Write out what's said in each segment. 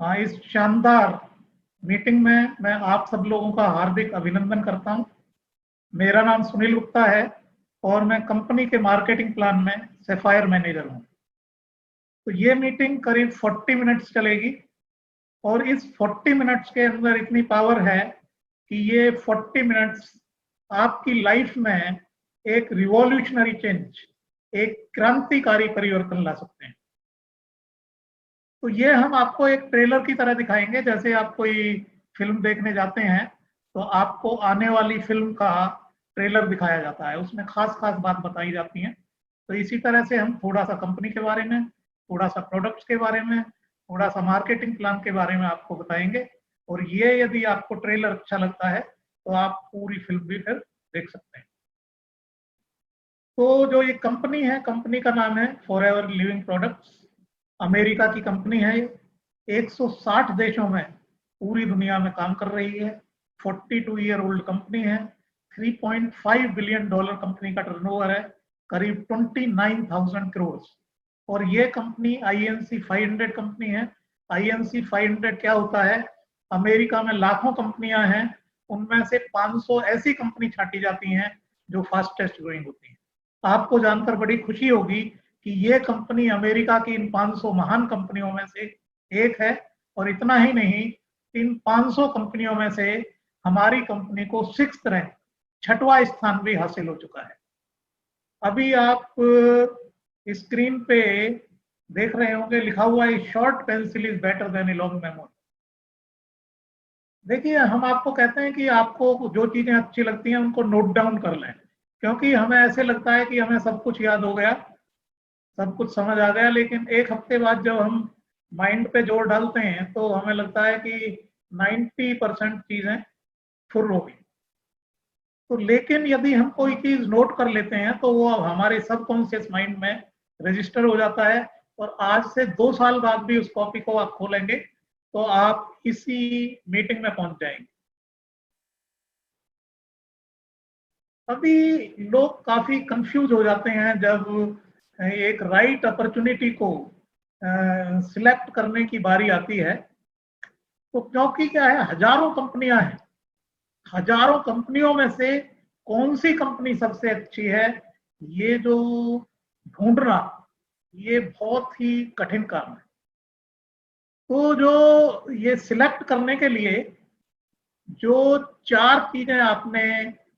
हाँ, इस शानदार मीटिंग में मैं आप सब लोगों का हार्दिक अभिनंदन करता हूं। मेरा नाम सुनील गुप्ता है और मैं कंपनी के मार्केटिंग प्लान में सैफायर मैनेजर हूं। तो ये मीटिंग करीब 40 मिनट्स चलेगी और इस 40 मिनट्स के अंदर इतनी पावर है कि ये 40 मिनट्स आपकी लाइफ में एक रिवॉल्यूशनरी चेंज, एक क्रांतिकारी परिवर्तन ला सकते हैं। तो ये हम आपको एक ट्रेलर की तरह दिखाएंगे, जैसे आप कोई फिल्म देखने जाते हैं तो आपको आने वाली फिल्म का ट्रेलर दिखाया जाता है, उसमें खास खास बात बताई जाती है। तो इसी तरह से हम थोड़ा सा कंपनी के बारे में, थोड़ा सा प्रोडक्ट्स के बारे में, थोड़ा सा मार्केटिंग प्लान के बारे में आपको बताएंगे। और ये यदि आपको ट्रेलर अच्छा लगता है तो आप पूरी फिल्म भी फिर देख सकते हैं। तो जो ये कंपनी है, कंपनी का नाम है फॉरएवर लिविंग प्रोडक्ट्स। अमेरिका की कंपनी है। 160 देशों में पूरी दुनिया में काम कर रही है। 42 ईयर ओल्ड कंपनी है। $3.5 बिलियन कंपनी का टर्नओवर है, करीब 29,000 करोड़। और ये कंपनी INC 500 कंपनी है। INC 500 क्या होता है? अमेरिका में लाखों कंपनियां हैं, उनमें से 500 ऐसी कंपनी छांटी जाती हैं जो फास्टेस्ट ग्रोइंग होती हैं। आपको जानकर बड़ी खुशी होगी कि ये कंपनी अमेरिका की इन 500 महान कंपनियों में से एक है। और इतना ही नहीं, इन 500 कंपनियों में से हमारी कंपनी को 6th रैंक, 6वां स्थान भी हासिल हो चुका है। अभी आप स्क्रीन पे देख रहे होंगे, लिखा हुआ है short pencil is better than a long memory. देखिए, हम आपको कहते हैं कि आपको जो चीजें अच्छी लगती हैं उनको नोट डाउन कर लें, क्योंकि हमें ऐसे लगता है कि हमें सब कुछ याद हो गया, सब कुछ समझ आ गया, लेकिन एक हफ्ते बाद जब हम माइंड पे जोर डालते हैं तो हमें लगता है कि 90% चीजें फुर हो गई। तो लेकिन यदि हम कोई चीज नोट कर लेते हैं तो वो हमारे सबकॉन्शियस माइंड में रजिस्टर हो जाता है, और आज से 2 साल बाद भी उस कॉपी को आप खोलेंगे तो आप इसी मीटिंग में पहुंच जाएंगे। अभी लोग काफी कंफ्यूज हो जाते हैं जब एक राइट अपॉर्चुनिटी को सिलेक्ट करने की बारी आती है। तो क्योंकि क्या है, हजारों कंपनियां हैं, हजारों कंपनियों में से कौन सी कंपनी सबसे अच्छी है, ये जो ढूंढना, ये बहुत ही कठिन काम है। तो जो ये सिलेक्ट करने के लिए जो 4 चीजें आपने,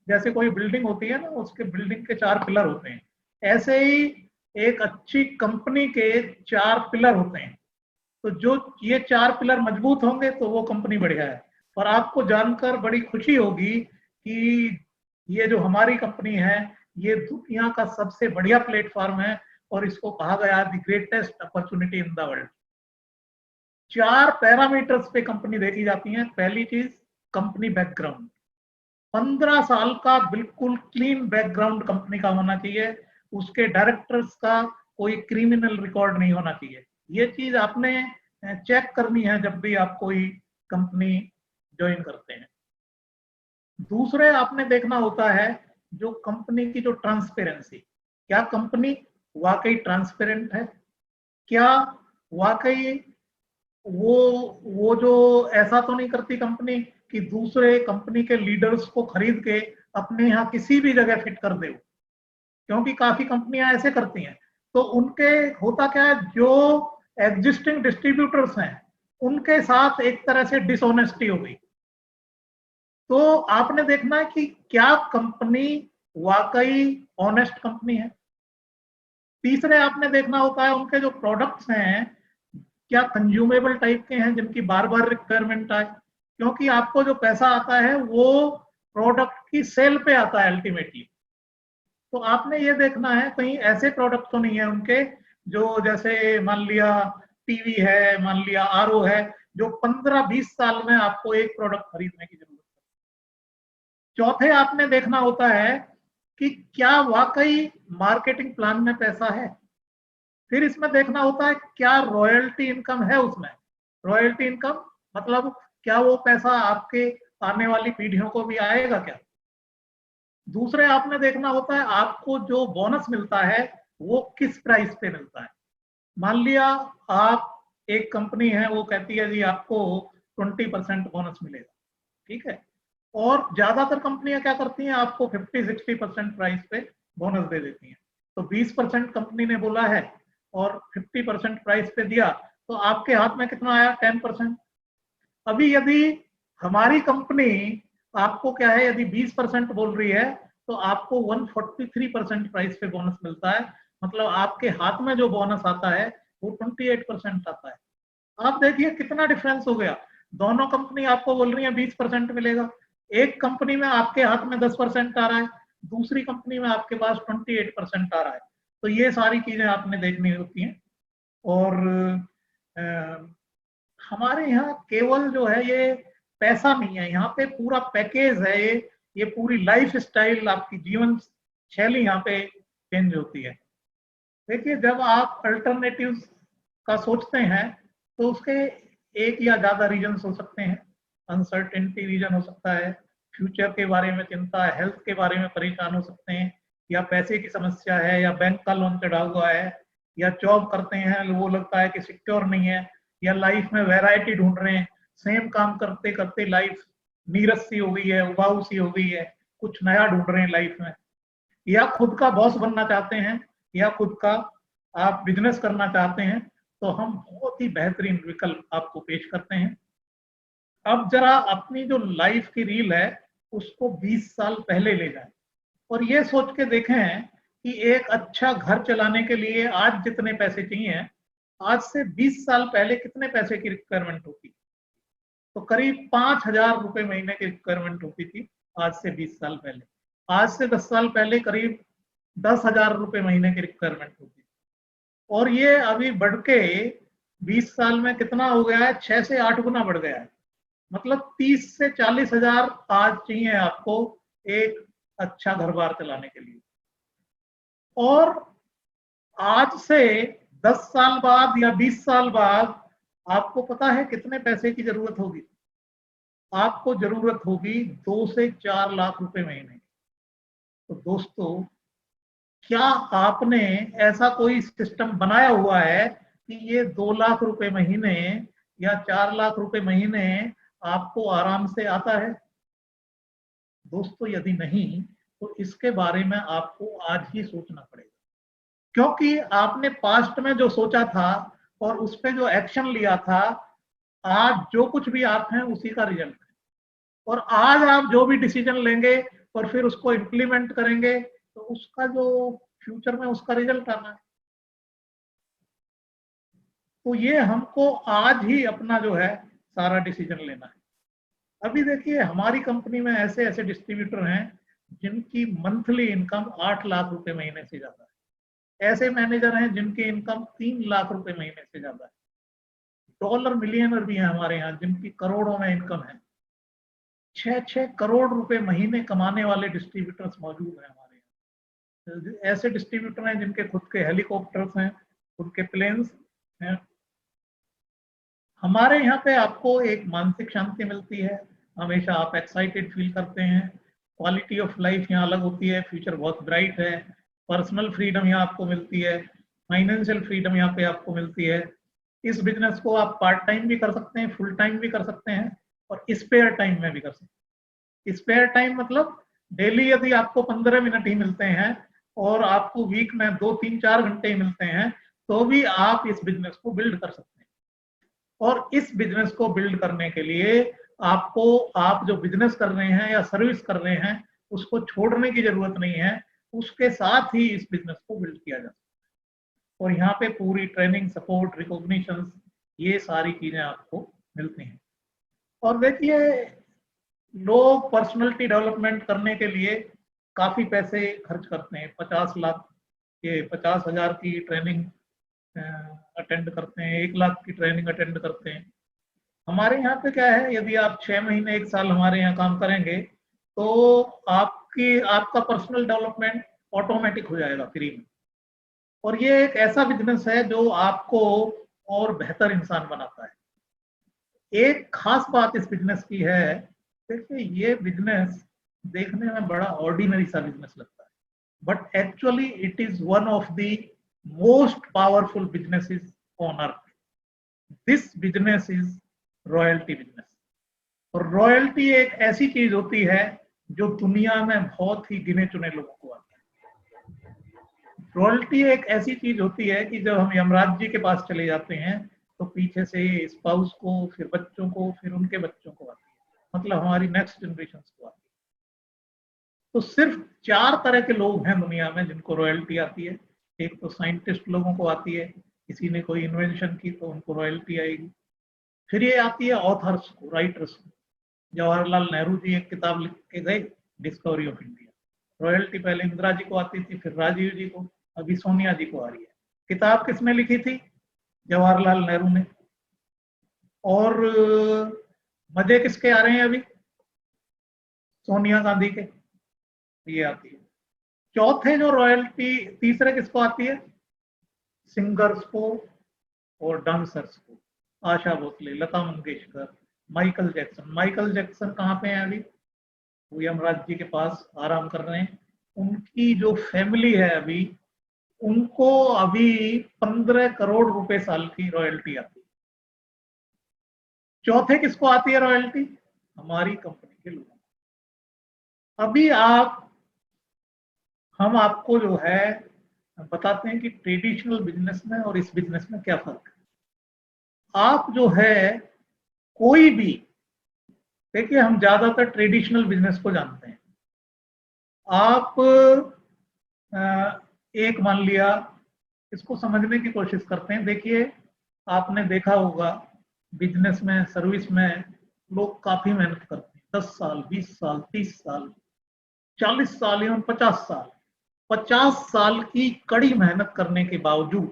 जैसे कोई बिल्डिंग होती है ना, उसके बिल्डिंग के 4 पिलर होते हैं, ऐसे ही एक अच्छी कंपनी के 4 पिलर होते हैं। तो जो ये 4 पिलर मजबूत होंगे तो वो कंपनी बढ़िया है। और आपको जानकर बड़ी खुशी होगी कि ये जो हमारी कंपनी है, ये दुनिया का सबसे बढ़िया प्लेटफॉर्म है और इसको कहा गया the greatest opportunity in the world. 4 parameters पे कंपनी देखी जाती है। पहली चीज, कंपनी बैकग्राउंड। 15 साल का बिल्कुल क्लीन बैकग्राउंड कंपनी का होना चाहिए। उसके डायरेक्टर्स का कोई क्रिमिनल रिकॉर्ड नहीं होना चाहिए। ये चीज आपने चेक करनी है जब भी आप कोई कंपनी ज्वाइन करते हैं। दूसरे आपने देखना होता है जो कंपनी की जो ट्रांसपेरेंसी, क्या कंपनी वाकई ट्रांसपेरेंट है, क्या वाकई वो जो ऐसा तो नहीं करती कंपनी कि दूसरे कंपनी के लीडर्स को खरीद के अपने यहाँ किसी भी जगह फिट कर दे, क्योंकि काफी कंपनियां ऐसे करती हैं। तो उनके होता क्या है, जो एग्जिस्टिंग डिस्ट्रीब्यूटर्स हैं उनके साथ एक तरह से डिसऑनेस्टी हो गई। तो आपने देखना है कि क्या कंपनी वाकई ऑनेस्ट कंपनी है। तीसरे आपने देखना होता है उनके जो प्रोडक्ट्स हैं, क्या कंज्यूमेबल टाइप के हैं जिनकी बार बार रिक्वायरमेंट आए, क्योंकि आपको जो पैसा आता है वो प्रोडक्ट की सेल पे आता है अल्टीमेटली। तो आपने ये देखना है कहीं ऐसे प्रोडक्ट तो नहीं है उनके जो, जैसे मान लिया टीवी है, मान लिया RO है, जो 15-20 साल में आपको एक प्रोडक्ट खरीदने की जरूरत है। चौथे आपने देखना होता है कि क्या वाकई मार्केटिंग प्लान में पैसा है। फिर इसमें देखना होता है क्या रॉयल्टी इनकम है उसमें। रॉयल्टी इनकम मतलब क्या वो पैसा आपके आने वाली पीढ़ियों को भी आएगा क्या। दूसरे आपने देखना होता है आपको जो बोनस मिलता है वो किस प्राइस पे मिलता है। मान लिया आप एक कंपनी है वो कहती है जी आपको 20% बोनस मिलेगा, ठीक है। और ज्यादातर कंपनियां क्या करती हैं, आपको 50-60% प्राइस पे बोनस दे देती हैं। तो 20% कंपनी ने बोला है और 50% प्राइस पे दिया, तो आपके हाथ में कितना आया, 10%। अभी यदि हमारी कंपनी आपको क्या है, यदि 20% बोल रही है तो आपको 143% प्राइस पे बोनस मिलता है। मतलब आपके हाथ में जो बोनस आता है वो 28% आता है। आप देखिए कितना डिफरेंस हो गया। दोनों कंपनी आपको बोल रही है 20% मिलेगा, एक कंपनी में आपके हाथ में 10% आ रहा है, दूसरी कंपनी में आपके पास 28% आ रहा है। तो ये सारी चीजें आपने देखनी होती हैं। और हमारे यहाँ केवल जो है ये पैसा नहीं है, यहाँ पे पूरा पैकेज है। ये पूरी लाइफ स्टाइल, आपकी जीवन शैली यहाँ पे चेंज होती है। देखिए जब आप अल्टरनेटिव्स का सोचते हैं तो उसके एक या ज्यादा रीजन हो सकते हैं। अनसर्टेनिटी रीजन हो सकता है, फ्यूचर के बारे में चिंता, हेल्थ के बारे में परेशान हो सकते हैं, या पैसे की समस्या है, या बैंक का लोन चढ़ा हुआ है, या जॉब करते हैं वो लगता है कि सिक्योर नहीं है, या लाइफ में वैरायटी ढूंढ रहे हैं, सेम काम करते करते लाइफ नीरस सी हो गई है, उबाऊ सी हो गई है, कुछ नया ढूंढ रहे हैं लाइफ में, या खुद का बॉस बनना चाहते हैं, या खुद का आप बिजनेस करना चाहते हैं, तो हम बहुत ही बेहतरीन विकल्प आपको पेश करते हैं। अब जरा अपनी जो लाइफ की रील है उसको 20 साल पहले ले जाएं और ये सोच के देखें कि एक अच्छा घर चलाने के लिए आज जितने पैसे चाहिए, आज से 20 साल पहले कितने पैसे की रिक्वायरमेंट होती। तो करीब 5,000 रुपए महीने की रिक्वायरमेंट होती थी आज से 20 साल पहले। आज से 10 साल पहले करीब 10,000 रुपए महीने की रिक्वायरमेंट होती। और ये अभी बढ़ के 20 साल में कितना हो गया है, 6 से 8 गुना बढ़ गया है। मतलब 30 से 40,000 आज चाहिए आपको एक अच्छा घर बार चलाने के लिए। और आज से 10 साल बाद या 20 साल बाद आपको पता है कितने पैसे की जरूरत होगी? आपको जरूरत होगी 2 से 4 लाख रुपए महीने। तो दोस्तों, क्या आपने ऐसा कोई सिस्टम बनाया हुआ है कि ये 2 लाख रुपए महीने या 4 लाख रुपए महीने आपको आराम से आता है? दोस्तों यदि नहीं, तो इसके बारे में आपको आज ही सोचना पड़ेगा, क्योंकि आपने पास्ट में जो सोचा था और उस पर जो एक्शन लिया था, आज जो कुछ भी आप हैं उसी का रिजल्ट है। और आज आप जो भी डिसीजन लेंगे और फिर उसको इम्प्लीमेंट करेंगे, तो उसका जो फ्यूचर में उसका रिजल्ट आना है। तो ये हमको आज ही अपना जो है सारा डिसीजन लेना है। अभी देखिए हमारी कंपनी में ऐसे ऐसे डिस्ट्रीब्यूटर हैं जिनकी मंथली इनकम 8 लाख रुपए महीने से ज्यादा है। ऐसे मैनेजर हैं जिनकी इनकम 3 लाख रुपए महीने से ज्यादा है। डॉलर मिलियनर भी हैं हमारे यहाँ जिनकी करोड़ों में इनकम है। 6-6 करोड़ रुपए महीने कमाने वाले डिस्ट्रीब्यूटर्स मौजूद हैं हमारे यहाँ। ऐसे डिस्ट्रीब्यूटर हैं जिनके खुद के हेलीकॉप्टर्स हैं, खुद के प्लेन्स हैं। हमारे यहाँ पे आपको एक मानसिक शांति मिलती है, हमेशा आप एक्साइटेड फील करते हैं, क्वालिटी ऑफ लाइफ यहाँ अलग होती है, फ्यूचर बहुत ब्राइट है, पर्सनल फ्रीडम यहाँ आपको मिलती है, फाइनेंशियल फ्रीडम यहाँ पे आपको मिलती है। इस बिजनेस को आप पार्ट टाइम भी कर सकते हैं, फुल टाइम भी कर सकते हैं, और स्पेयर टाइम में भी कर सकते हैं। स्पेयर टाइम मतलब डेली यदि आपको 15 मिनट ही मिलते हैं और आपको वीक में 2-3-4 घंटे ही मिलते हैं, तो भी आप इस बिजनेस को बिल्ड कर सकते हैं। और इस बिजनेस को बिल्ड करने के लिए आपको, आप जो बिजनेस कर रहे हैं या सर्विस कर रहे हैं, उसको छोड़ने की जरूरत नहीं है, उसके साथ ही इस बिजनेस को बिल्ड किया जा सकता है। और यहाँ पे पूरी ट्रेनिंग, सपोर्ट, रिकॉग्निशन, ये सारी चीजें आपको मिलती हैं। और देखिए लोग पर्सनैलिटी डेवलपमेंट करने के लिए काफी पैसे खर्च करते हैं। 50 लाख के 50,000 की ट्रेनिंग अटेंड करते हैं, 1 लाख की ट्रेनिंग अटेंड करते हैं। हमारे यहाँ पे क्या है, यदि आप 6 महीने 1 साल हमारे यहाँ काम करेंगे तो आपका पर्सनल डेवलपमेंट ऑटोमेटिक हो जाएगा फ्री में। और ये एक ऐसा बिजनेस है जो आपको और बेहतर इंसान बनाता है। एक खास बात इस बिजनेस की है, देखिए ये बिजनेस देखने में बड़ा ऑर्डिनरी सा बिजनेस लगता है, but actually it is one of the most powerful businesses on earth. This business is royalty business. और रॉयल्टी एक ऐसी चीज होती है जो दुनिया में बहुत ही गिने चुने लोगों को आती है। रॉयल्टी एक ऐसी चीज होती है कि जब हम यमराज जी के पास चले जाते हैं तो पीछे से स्पाउस को, फिर बच्चों को, फिर उनके बच्चों को आती है, मतलब हमारी नेक्स्ट जनरेशन को आती है। तो सिर्फ 4 तरह के लोग हैं दुनिया में जिनको रॉयल्टी आती है। एक तो साइंटिस्ट लोगों को आती है, किसी ने कोई इन्वेंशन की तो उनको रॉयल्टी आएगी। फिर ये आती है ऑथर्स को, राइटर्स को। जवाहरलाल नेहरू जी एक किताब लिख के गए, डिस्कवरी ऑफ इंडिया, रॉयल्टी पहले इंदिरा जी को आती थी, फिर राजीव जी को, अभी सोनिया जी को आ रही है। किताब किसने लिखी थी? जवाहरलाल नेहरू ने। और मजे किसके आ रहे हैं अभी? सोनिया गांधी के, ये आती है। चौथे जो रॉयल्टी, तीसरे किसको आती है? सिंगर्स को और डांसर्स को, Asha Bhosle, Lata Mangeshkar, Michael Jackson. Michael Jackson कहाँ पे हैं अभी? वो यमराज जी के पास आराम कर रहे हैं। उनकी जो फैमिली है अभी, उनको अभी 15 करोड़ रुपए साल की रॉयल्टी आती है। चौथे किसको आती है रॉयल्टी? हमारी कंपनी के लोगों को। अभी हम आपको जो है बताते हैं कि ट्रेडिशनल बिजनेस में और इस बिजनेस में क्या फर्क है। आप जो है कोई भी, देखिए हम ज्यादातर ट्रेडिशनल बिजनेस को जानते हैं। आप एक मान लिया, इसको समझने की कोशिश करते हैं। देखिए आपने देखा होगा बिजनेस में, सर्विस में लोग काफी मेहनत करते हैं, 10 साल, 20 साल, 30 साल, 40 साल एवं 50 साल। 50 साल की कड़ी मेहनत करने के बावजूद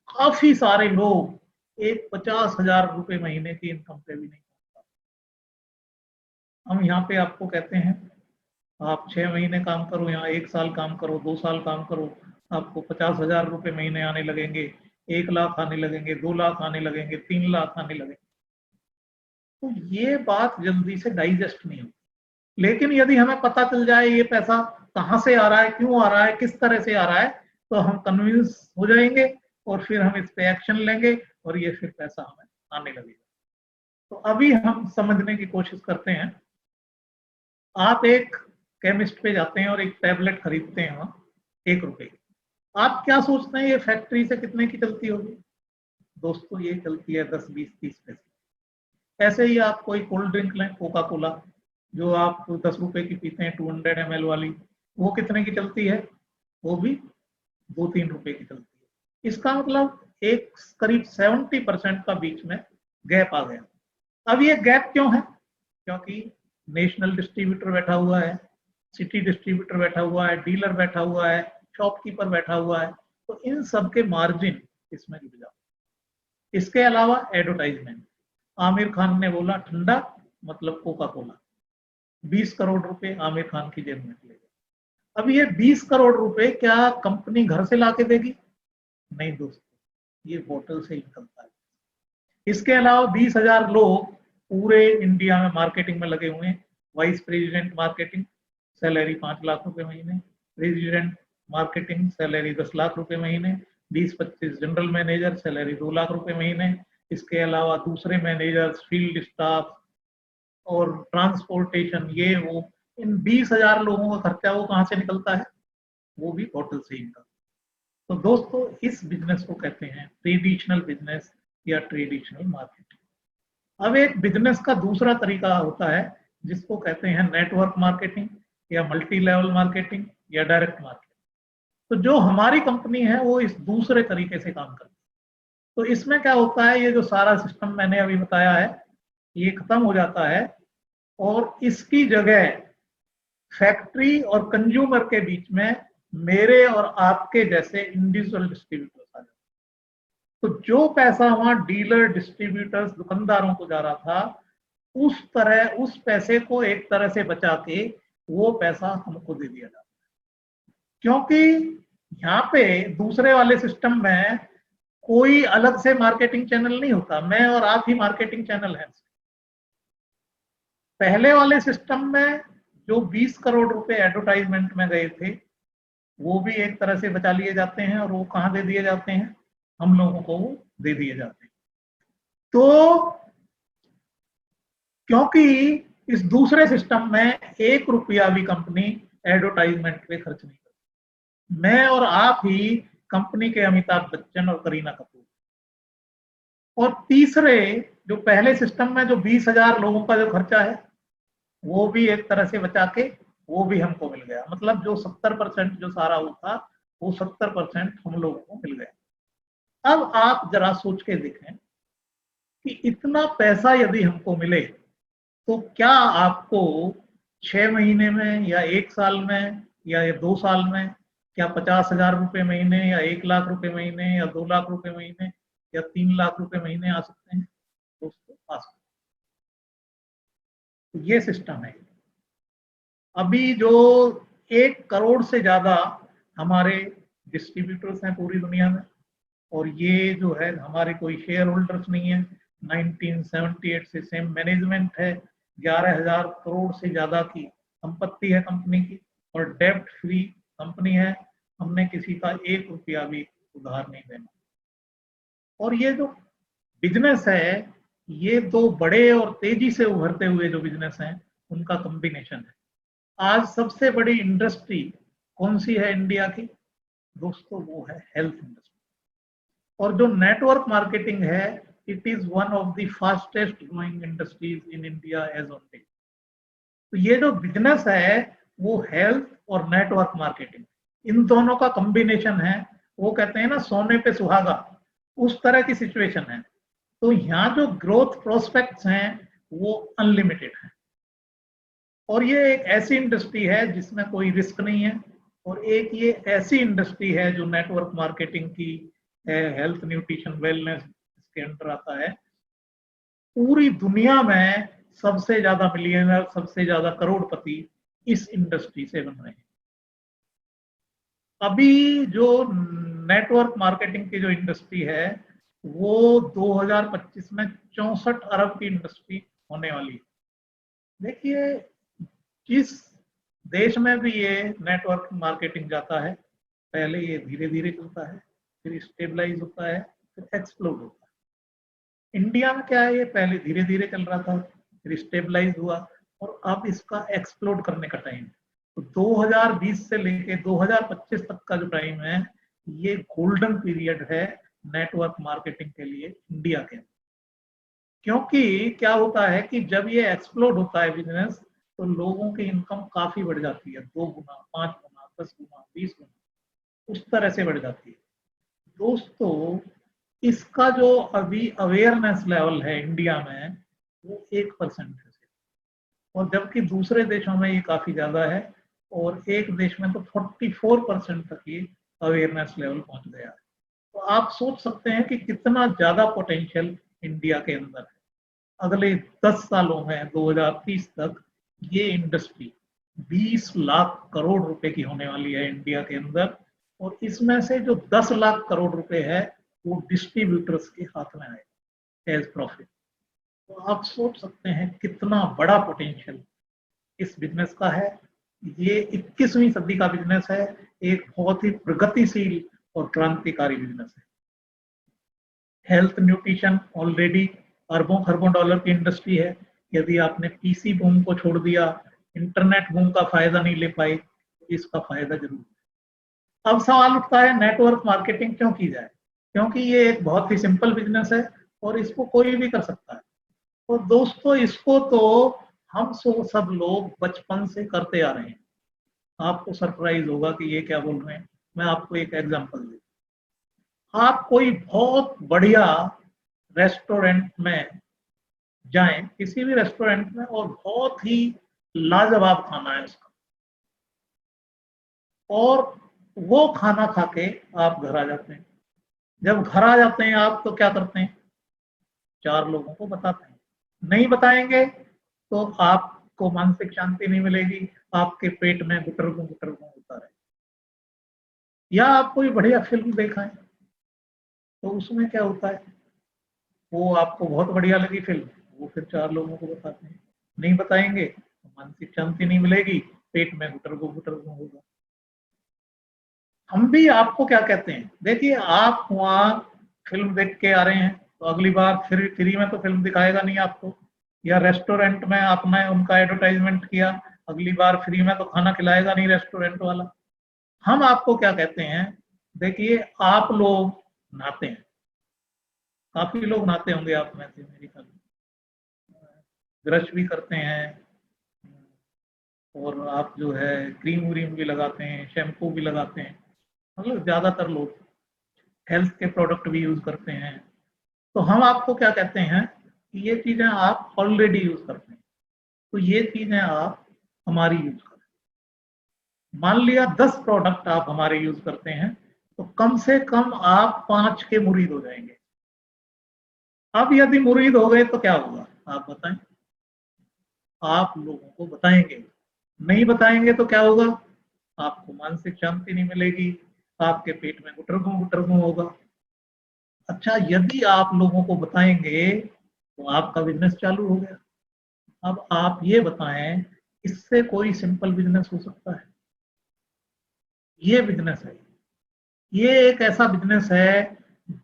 काफी सारे लोग एक 50,000 रुपए महीने की इनकम पे भी नहीं पहुंच पाते। हम यहाँ पे आपको कहते हैं आप 6 महीने काम करो, यहाँ 1 साल काम करो, 2 साल काम करो, आपको 50,000 रुपए महीने आने लगेंगे, 1 लाख आने लगेंगे, 2 लाख आने लगेंगे, 3 लाख आने लगेंगे। तो ये बात जल्दी से डाइजेस्ट नहीं होती। लेकिन यदि हमें पता चल जाए ये पैसा कहाँ से आ रहा है, क्यों आ रहा है, किस तरह से आ रहा है, तो हम कन्विंस हो जाएंगे और फिर हम इस पे एक्शन लेंगे और ये फिर पैसा हमें आने लगेगा। तो अभी हम समझने की कोशिश करते हैं। आप एक केमिस्ट पे जाते हैं और एक टैबलेट खरीदते हैं वहां 1 रुपए की। आप क्या सोचते हैं ये फैक्ट्री से कितने की चलती होगी? दोस्तों ये चलती है 10, 20, 30 पैसे। ऐसे ही आप कोई कोल्ड ड्रिंक लें, कोका कोला, जो आप 10 रुपए की पीते हैं, 200 ml वाली, वो कितने की चलती है? वो भी 2-3 रुपए की चलती है। इसका मतलब एक करीब 70% का बीच में गैप आ गया। अब ये गैप क्यों है? क्योंकि नेशनल डिस्ट्रीब्यूटर बैठा हुआ है, सिटी डिस्ट्रीब्यूटर बैठा हुआ है, डीलर बैठा हुआ है, शॉपकीपर बैठा हुआ है, तो इन सब के मार्जिन इसमें जुड़ जाते। इसके अलावा एडवर्टाइजमेंट, आमिर खान ने बोला ठंडा मतलब कोका कोला, 20 करोड़ रुपए आमिर खान की जेब में चले गए। अब ये 20 करोड़ रुपए क्या कंपनी घर से ला के देगी? नहीं दोस्तों, ये बोतल से ही निकलता है। इसके अलावा 20,000 लोग पूरे इंडिया में मार्केटिंग में लगे हुए हैं। Vice president marketing, salary 5 lakh रुपए महीने, प्रेसिडेंट मार्केटिंग, सैलरी 10 लाख रुपए महीने, 20-25 जनरल मैनेजर, सैलरी 2 लाख रुपए महीने। इसके अलावा दूसरे मैनेजर्स, फील्ड स्टाफ और ट्रांसपोर्टेशन, ये वो, इन 20,000 लोगों का खर्चा वो कहाँ से निकलता है? वो भी होटल से ही निकलता है। तो दोस्तों इस बिजनेस को कहते हैं ट्रेडिशनल बिजनेस या ट्रेडिशनल मार्केटिंग। अब एक बिजनेस का दूसरा तरीका होता है जिसको कहते हैं नेटवर्क मार्केटिंग या मल्टी लेवल मार्केटिंग या डायरेक्ट मार्केटिंग। तो जो हमारी कंपनी है वो इस दूसरे तरीके से काम करती है। तो इसमें क्या होता है, ये जो सारा सिस्टम मैंने अभी बताया है ये खत्म हो जाता है और इसकी जगह फैक्ट्री और कंज्यूमर के बीच में मेरे और आपके जैसे इंडिविजुअल डिस्ट्रीब्यूटर्स आ जाते हैं। तो जो पैसा वहां डीलर, डिस्ट्रीब्यूटर्स, दुकानदारों को जा रहा था, उस पैसे को एक तरह से बचा के वो पैसा हमको दे दिया जाता है। क्योंकि यहाँ पे दूसरे वाले सिस्टम में कोई अलग से मार्केटिंग चैनल नहीं होता, मैं और आप ही मार्केटिंग चैनल है। पहले वाले सिस्टम में जो 20 करोड़ रुपए एडवर्टाइजमेंट में गए थे वो भी एक तरह से बचा लिए जाते हैं और वो कहाँ दे दिए जाते हैं? हम लोगों को वो दे दिए जाते हैं। तो क्योंकि इस दूसरे सिस्टम में 1 रुपया भी कंपनी एडवर्टाइजमेंट पे खर्च नहीं करती। मैं और आप ही कंपनी के अमिताभ बच्चन और करीना कपूर। और तीसरे, जो पहले सिस्टम में जो 20,000 लोगों का जो खर्चा है वो भी एक तरह से बचा के वो भी हमको मिल गया। मतलब जो 70% जो सारा वो था वो 70% हम लोगों को मिल गया। अब आप जरा सोच के देखें कि इतना पैसा यदि हमको मिले तो क्या आपको 6 महीने में या 1 साल में या 2 साल में क्या 50,000 रुपए महीने या 1 लाख रुपए महीने या 2 लाख रुपए महीने या 3 लाख रुपए महीने आ सकते हैं? दोस्तों आ सकते हैं। तो ये सिस्टम है। अभी जो 1 करोड़ से ज्यादा हमारे डिस्ट्रीब्यूटर्स हैं पूरी दुनिया में, और ये जो है हमारे कोई शेयर होल्डर्स नहीं है। 1978 से सेम मैनेजमेंट है। 11,000 करोड़ से ज्यादा की संपत्ति है कंपनी की, और डेब्ट फ्री कंपनी है। हमने किसी का 1 रुपया भी उधार नहीं देना। और ये जो बिजनेस है ये दो बड़े और तेजी से उभरते हुए जो बिजनेस हैं उनका कॉम्बिनेशन है। आज सबसे बड़ी इंडस्ट्री कौन सी है इंडिया की? दोस्तों वो है हेल्थ इंडस्ट्री। और जो नेटवर्क मार्केटिंग है, it is one of the fastest growing industries in India as on day. तो ये जो बिजनेस है वो हेल्थ और नेटवर्क मार्केटिंग, इन दोनों का कॉम्बिनेशन है। वो कहते हैं ना सोने पे सुहागा, उस तरह की सिचुएशन है। तो यहाँ जो ग्रोथ प्रोस्पेक्ट्स हैं वो अनलिमिटेड है। और ये एक ऐसी इंडस्ट्री है जिसमें कोई रिस्क नहीं है। और एक ये ऐसी इंडस्ट्री है जो नेटवर्क मार्केटिंग की है, हेल्थ न्यूट्रिशन वेलनेस इसके अंडर आता है। पूरी दुनिया में सबसे ज्यादा मिलियनर, सबसे ज्यादा करोड़पति इस इंडस्ट्री से बन रहे हैं। अभी जो नेटवर्क मार्केटिंग की जो इंडस्ट्री है वो 2025 में 64 अरब की इंडस्ट्री होने वाली है। देखिए, जिस देश में भी ये नेटवर्क मार्केटिंग जाता है, पहले ये धीरे धीरे चलता है, फिर स्टेबलाइज होता है, फिर एक्सप्लोड होता है। इंडिया में क्या है, ये पहले धीरे धीरे चल रहा था, फिर स्टेबलाइज हुआ, और अब इसका एक्सप्लोड करने का टाइम। तो 2020 से लेके 2025 तक का जो टाइम है ये गोल्डन पीरियड है नेटवर्क मार्केटिंग के लिए इंडिया के। क्योंकि क्या होता है कि जब ये एक्सप्लोड होता है बिजनेस, तो लोगों की इनकम काफी बढ़ जाती है, 2 गुना, 5 गुना, 10 गुना, 20 गुना, उस तरह से बढ़ जाती है। दोस्तों, इसका जो अभी अवेयरनेस लेवल है इंडिया में वो 1% है, और जबकि दूसरे देशों में ये काफी ज्यादा है। और एक देश में तो 44% तक ये अवेयरनेस लेवल पहुंच गया है। तो आप सोच सकते हैं कि कितना ज्यादा पोटेंशियल इंडिया के अंदर है। अगले 10 सालों में 2030 तक ये इंडस्ट्री 20 लाख करोड़ रुपए की होने वाली है इंडिया के अंदर। और इसमें से जो 10 लाख करोड़ रुपए है वो डिस्ट्रीब्यूटर्स के हाथ में आए एज प्रॉफिट। तो आप सोच सकते हैं कितना बड़ा पोटेंशियल इस बिजनेस का है। ये 21वीं सदी का बिजनेस है, एक बहुत ही प्रगतिशील और क्रांतिकारी बिजनेस है। हेल्थ न्यूट्रिशन ऑलरेडी अरबों खरबों डॉलर की इंडस्ट्री है। यदि आपने पीसी बूम को छोड़ दिया, इंटरनेट बूम का फायदा नहीं ले पाए, तो इसका फायदा जरूर। अब सवाल उठता है नेटवर्क मार्केटिंग क्यों की जाए? क्योंकि ये एक बहुत ही सिंपल बिजनेस है और इसको कोई भी कर सकता है। तो दोस्तों, इसको तो हम सब लोग बचपन से करते आ रहे हैं। आपको सरप्राइज होगा कि ये क्या बोल रहे हैं। मैं आपको एक एग्जांपल दूं। आप कोई बहुत बढ़िया रेस्टोरेंट में जाएं, किसी भी रेस्टोरेंट में, और बहुत ही लाजवाब खाना है उसका, और वो खाना खा के आप घर आ जाते हैं। जब घर आ जाते हैं आप तो क्या करते हैं? 4 लोगों को बताते हैं। नहीं बताएंगे तो आपको मानसिक शांति नहीं मिलेगी, आपके पेट में गुटरगुं होता रहे। या आप कोई बढ़िया फिल्म देखा है तो उसमें क्या होता है, वो आपको बहुत बढ़िया लगी फिल्म, वो फिर 4 लोगों को बताते हैं। नहीं बताएंगे तो मानसिक शांति नहीं मिलेगी, पेट में गुटरगुं होगा। हम भी आपको क्या कहते हैं, देखिए आप वहां फिल्म देख के आ रहे हैं, तो अगली बार फिर फ्री में तो फिल्म दिखाएगा नहीं आपको। या रेस्टोरेंट में आपने उनका एडवर्टाइजमेंट किया, अगली बार फ्री में तो खाना खिलाएगा नहीं रेस्टोरेंट वाला। हम आपको क्या कहते हैं, देखिए आप लोग नहाते हैं, काफी लोग नहाते होंगे आप में से, मेरी ख्याल ब्रश भी करते हैं, और आप जो है क्रीम व्रीम भी लगाते हैं, शैम्पू भी लगाते हैं, मतलब ज्यादातर लोग हेल्थ के प्रोडक्ट भी यूज करते हैं। तो हम आपको क्या कहते हैं कि ये चीजें आप ऑलरेडी यूज करते हैं, तो ये चीजें आप हमारी यूज करें। मान लिया 10 प्रोडक्ट आप हमारे यूज करते हैं, तो कम से कम आप 5 के मुरीद हो जाएंगे। अब यदि मुरीद हो गए तो क्या होगा आप बताएं। आप लोगों को बताएंगे, नहीं बताएंगे तो क्या होगा, आपको मानसिक शांति नहीं मिलेगी, आपके पेट में गुटरगू होगा। अच्छा, यदि आप लोगों को बताएंगे तो आपका बिजनेस चालू हो गया। अब आप ये बताएं, इससे कोई सिंपल बिजनेस हो सकता है? ये बिजनेस है, ये एक ऐसा बिजनेस है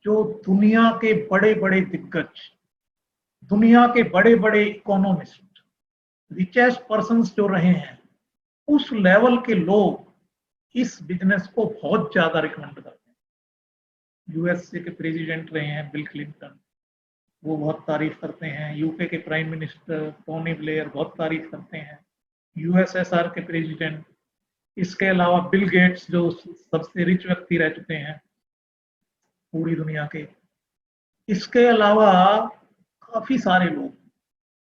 जो दुनिया के बड़े बड़े दिग्गज, दुनिया के बड़े बड़े इकोनॉमिस्ट, रिचेस्ट पर्संस जो रहे हैं, उस लेवल के लोग इस बिजनेस को बहुत ज्यादा रिकमेंड करते हैं। यूएसए के प्रेसिडेंट रहे हैं बिल क्लिंटन, वो बहुत तारीफ करते हैं। यूके के प्राइम मिनिस्टर टोनी ब्लेयर बहुत तारीफ करते हैं। यूएसएसआर के प्रेसिडेंट, इसके अलावा बिल गेट्स जो सबसे रिच व्यक्ति रह चुके हैं पूरी दुनिया के, इसके अलावा काफी सारे लोग,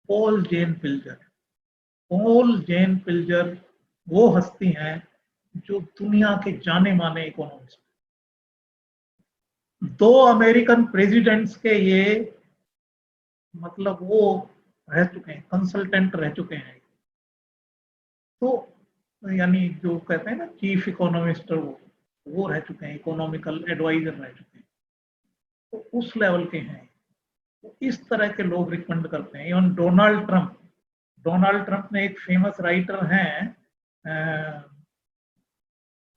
पॉल जेन पिल्जर, पॉल जेन पिल्जर वो हस्ती हैं जो दुनिया के जाने माने इकोनॉमिस्ट, 2 अमेरिकन प्रेसिडेंट्स के ये मतलब वो रह चुके हैं, कंसल्टेंट रह चुके हैं। तो यानी जो कहते हैं ना चीफ इकोनॉमिस्ट, वो रह चुके हैं, इकोनॉमिकल एडवाइजर रह चुके हैं, तो उस लेवल के हैं। तो इस तरह के लोग रिकमेंड करते हैं। इवन डोनाल्ड ट्रंप ने एक फेमस राइटर हैं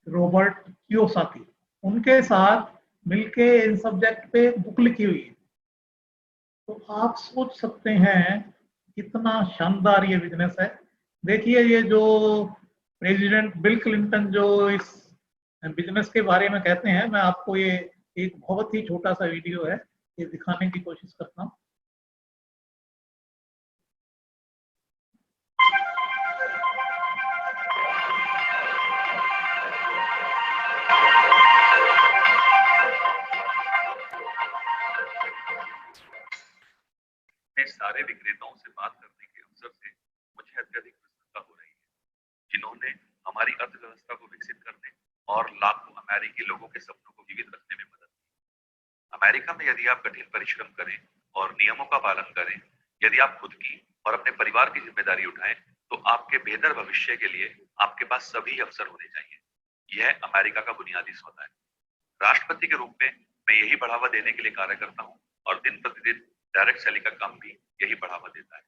रॉबर्ट कियोसाकी, उनके साथ मिलके इन सब्जेक्ट पे बुक लिखी हुई है। तो आप सोच सकते हैं कितना शानदार ये बिजनेस है। देखिए ये जो प्रेसिडेंट बिल क्लिंटन जो इस बिजनेस के बारे में कहते हैं, मैं आपको ये एक बहुत ही छोटा सा वीडियो है, ये दिखाने की कोशिश करता हूँ। सारे विक्रेताओं से बात करने के अवसर से मुझे अत्यधिक प्रसन्नता हो रही है, जिन्होंने हमारी अर्थव्यवस्था को विकसित करने और लाखों अमेरिकी लोगों के सपनों को जीवित रखने में मदद की। अमेरिका में यदि आप कठिन परिश्रम करें और नियमों का पालन करें, यदि आप खुद की और अपने परिवार की जिम्मेदारी उठाएं, तो आपके बेहतर भविष्य के लिए आपके पास सभी अवसर होने चाहिए। यह अमेरिका का बुनियादी सौदा है। राष्ट्रपति के रूप में मैं यही बढ़ावा देने के लिए कार्य करता हूँ, और दिन प्रतिदिन डायरेक्ट सेलिंग का काम भी यही बढ़ावा देता है।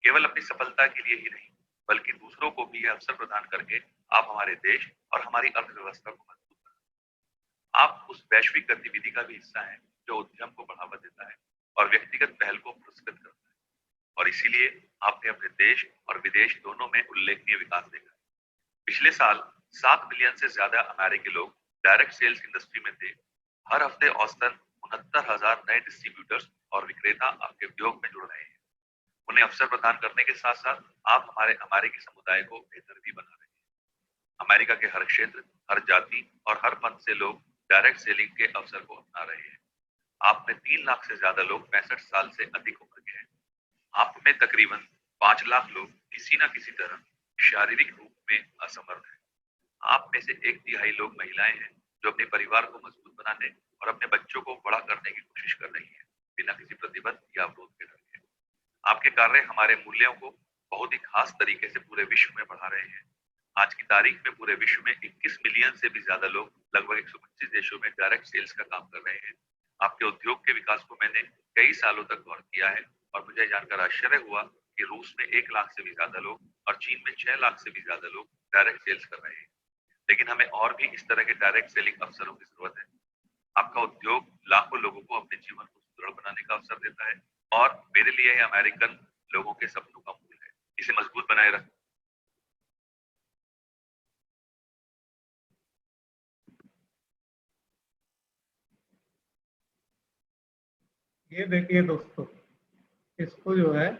केवल अपनी सफलता के लिए ही नहीं, बल्कि दूसरों को भी यह अवसर प्रदान करके आप हमारे देश और हमारी अर्थव्यवस्था को मजबूत करते हैं। आप उस वैश्विक गतिविधि का भी हिस्सा है जो उद्यम को बढ़ावा देता है और व्यक्तिगत पहल को पुरस्कृत करता है, और इसीलिए आपने अपने देश और विदेश दोनों में उल्लेखनीय विकास देखा है। पिछले साल 7 मिलियन से ज्यादा अमेरिकी लोग डायरेक्ट सेल्स इंडस्ट्री में थे। हर हफ्ते औसतन 69,000 नए डिस्ट्रीब्यूटर्स और विक्रेता आपके उद्योग में जुड़ रहे हैं। उन्हें अवसर प्रदान करने के साथ साथ आप हमारे अमेरिकी समुदाय को बेहतर भी बना रहे हैं। अमेरिका के हर क्षेत्र, हर जाति और हर पंथ से लोग डायरेक्ट सेलिंग के अवसर को अपना रहे हैं। आप में 3 लाख से ज्यादा लोग 65 साल से अधिक उम्र के हैं। आप में तकरीबन 5 लाख लोग किसी न किसी तरह शारीरिक रूप में असमर्थ हैं। आप में से 1/3 लोग महिलाएं हैं जो अपने परिवार को मजबूत बनाने और अपने बच्चों को बड़ा करने की कोशिश कर रही हैं, बिना किसी प्रतिबंध या अवरोध के डर के। आपके कार्य हमारे मूल्यों को बहुत ही खास तरीके से पूरे विश्व में बढ़ा रहे हैं। आज की तारीख में पूरे विश्व में 21 मिलियन से भी ज्यादा लोग लगभग 125 देशों में डायरेक्ट सेल्स का काम कर रहे हैं। आपके उद्योग के विकास को मैंने कई सालों तक गौर किया है, और मुझे जानकर आश्चर्य हुआ कि रूस में 1 लाख से भी ज्यादा लोग और चीन में 6 लाख से भी ज्यादा लोग डायरेक्ट सेल्स कर रहे हैं। लेकिन हमें और भी इस तरह के डायरेक्ट सेलिंग अवसरों की जरूरत है। आपका उद्योग लाखों लोगों को अपने जीवन को सुदृढ़ बनाने का अवसर देता है और मेरे लिए यह अमेरिकन लोगों के सपनों का मूल है। इसे मजबूत बनाए रख। ये देखिए दोस्तों, इसको जो है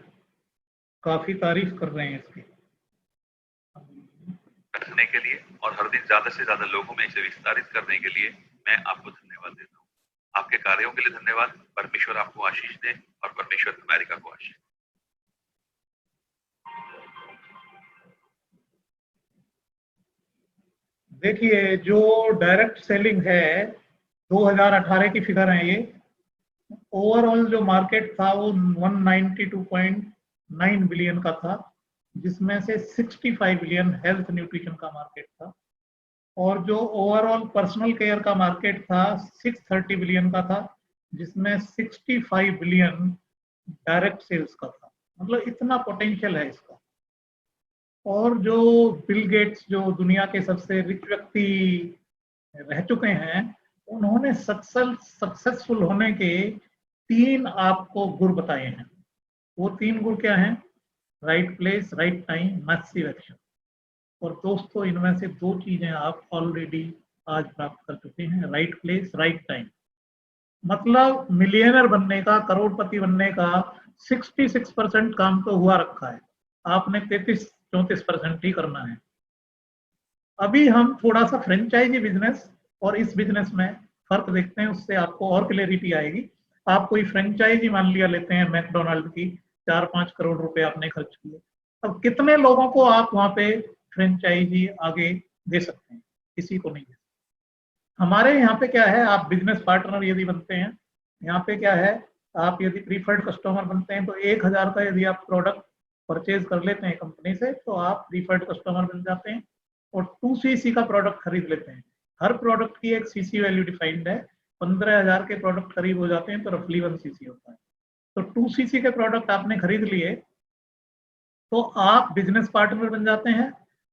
काफी तारीफ कर रहे हैं इसकी। रखने के लिए और हर दिन ज्यादा से ज्यादा लोगों में इसे विस्तारित करने के लिए मैं आपको धन्यवाद देता हूँ। आपके कार्यों के लिए धन्यवाद। परमेश्वर आपको आशीष दे और परमेश्वर अमेरिका को आशीष। देखिए, जो डायरेक्ट सेलिंग है 2018 की फिगर है ये। ओवरऑल जो मार्केट था वो 192.9 बिलियन का था, जिसमें से 65 बिलियन हेल्थ न्यूट्रिशन का मार्केट था। और जो ओवरऑल पर्सनल केयर का मार्केट था 630 बिलियन का था, जिसमें 65 बिलियन डायरेक्ट सेल्स का था। मतलब इतना पोटेंशियल है इसका। और जो बिल गेट्स, जो दुनिया के सबसे रिच व्यक्ति रह चुके हैं, उन्होंने सक्सेसफुल होने के 3 आपको गुर बताए हैं। वो 3 गुर क्या हैं? Right place, right time, massive action. और दोस्तों, इनमें से 2 चीजें आप ऑलरेडी आज प्राप्त कर चुके हैं, राइट प्लेस, राइट टाइम। मतलब मिलियनर बनने का, करोड़पति बनने का 66% काम तो हुआ रखा है, आपने 33-34% ही करना है। अभी हम थोड़ा सा फ्रेंचाइजी बिजनेस और इस बिजनेस में फर्क देखते हैं, उससे आपको और क्लैरिटी आएगी। आप कोई फ्रेंचाइजी मान लिया लेते हैं मैकडोनाल्ड की, 4-5 करोड़ रुपए आपने खर्च किए, अब कितने लोगों को आप वहां पे फ्रेंचाइजी आगे दे सकते हैं? किसी को नहीं दे सकते। हमारे यहाँ पे क्या है, आप बिजनेस पार्टनर यदि बनते हैं, यहाँ पे क्या है, आप यदि प्रीफर्ड कस्टमर बनते हैं तो 1000 का यदि आप प्रोडक्ट परचेज कर लेते हैं कंपनी से, तो आप प्रीफर्ड कस्टमर बन जाते हैं और 2cc का प्रोडक्ट खरीद लेते हैं। हर प्रोडक्ट की एक सीसी वैल्यू डिफाइंड है। 15,000 के प्रोडक्ट खरीद हो जाते हैं तो रफली 1cc होता है। तो 2cc के प्रोडक्ट आपने खरीद लिए तो आप बिजनेस पार्टनर बन जाते हैं।